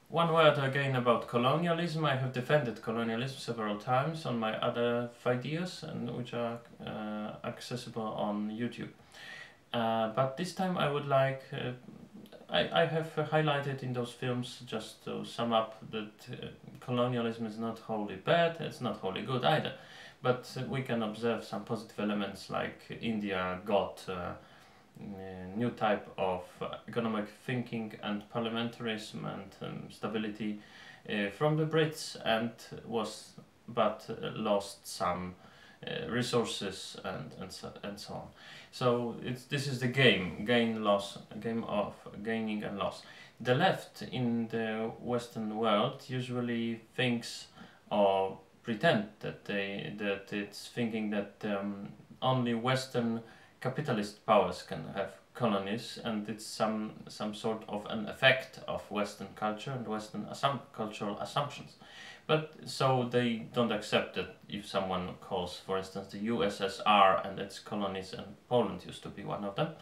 One word again about colonialism. I have defended colonialism several times on my other videos, and which are accessible on YouTube. But this time I would like, I have highlighted in those films, just to sum up, that colonialism is not wholly bad, it's not wholly good either. But we can observe some positive elements, like India got new type of economic thinking and parliamentarism and stability from the Brits, and lost some resources and so on. So this is the game of gaining and loss. The left in the Western world usually thinks or pretend that it's thinking that only Western capitalist powers can have colonies, and it's some sort of an effect of Western culture and Western cultural assumptions. But so they don't accept it if someone calls, for instance, the USSR and its colonies, and Poland used to be one of them,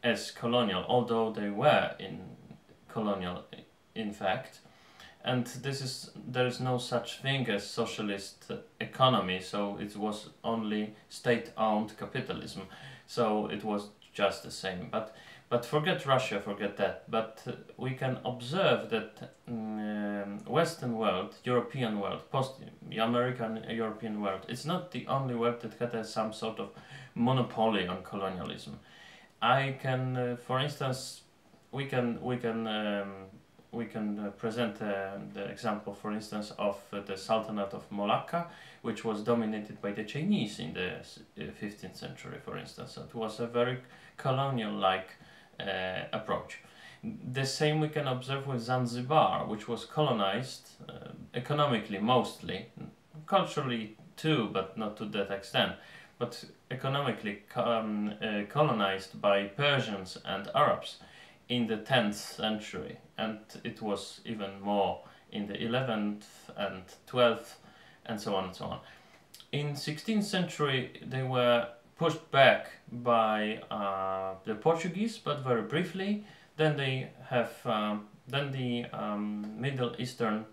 as colonial, although they were in colonial in fact. And there is no such thing as socialist economy, so it was only state-owned capitalism. So it was just the same. But forget Russia, forget that. But we can observe that Western world, European world, post-American European world, it's not the only world that had some sort of monopoly on colonialism. I can, for instance, we can present the example, for instance, of the Sultanate of Malacca, which was dominated by the Chinese in the 15th century, for instance. It was a very colonial-like approach. The same we can observe with Zanzibar, which was colonized economically mostly, culturally too, but not to that extent, but economically colonized by Persians and Arabs in the 10th century, and it was even more in the 11th and 12th, and so on and so on. In 16th century they were pushed back by the Portuguese, but very briefly. Then they have then the Middle Eastern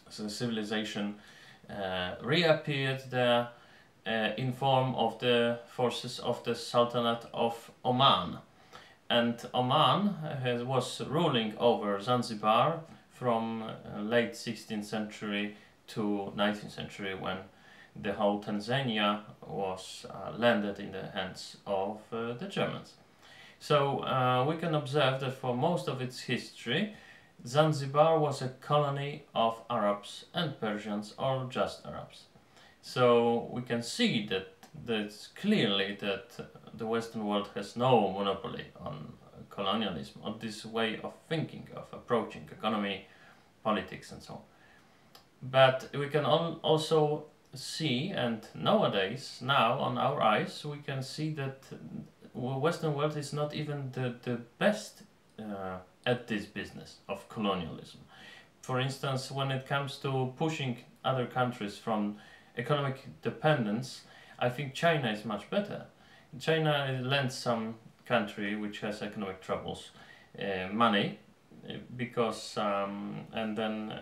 civilization reappeared there in form of the forces of the Sultanate of Oman. And Oman was ruling over Zanzibar from late 16th century to 19th century, when the whole Tanzania was landed in the hands of the Germans. So we can observe that for most of its history, Zanzibar was a colony of Arabs and Persians, or just Arabs. So we can see that it's clearly that the Western world has no monopoly on colonialism, on this way of thinking, of approaching economy, politics and so on. But we can also see, and nowadays, now on our eyes, we can see that Western world is not even the best at this business of colonialism. For instance, when it comes to pushing other countries from economic dependence, I think China is much better. China lends some country which has economic troubles money, because and then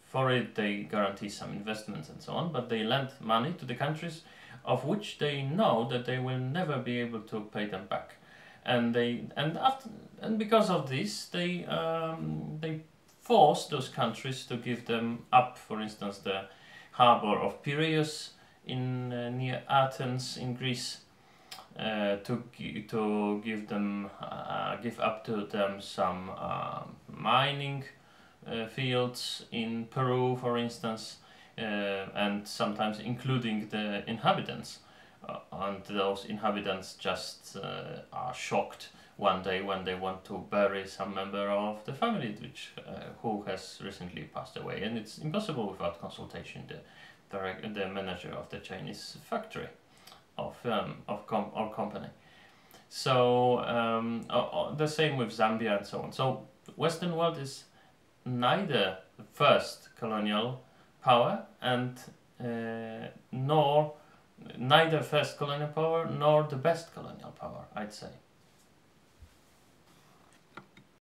for it they guarantee some investments and so on, but they lend money to the countries of which they know that they will never be able to pay them back, and because of this they force those countries to give them up. For instance, the harbor of Piraeus in near Athens in Greece, to give up to them some mining fields in Peru, for instance, and sometimes including the inhabitants, and those inhabitants just are shocked one day when they want to bury some member of the family who has recently passed away, and it's impossible without consultation the manager of the Chinese factory or company. So the same with Zambia and so on. So Western world is neither the first colonial power and neither first colonial power nor the best colonial power, I'd say.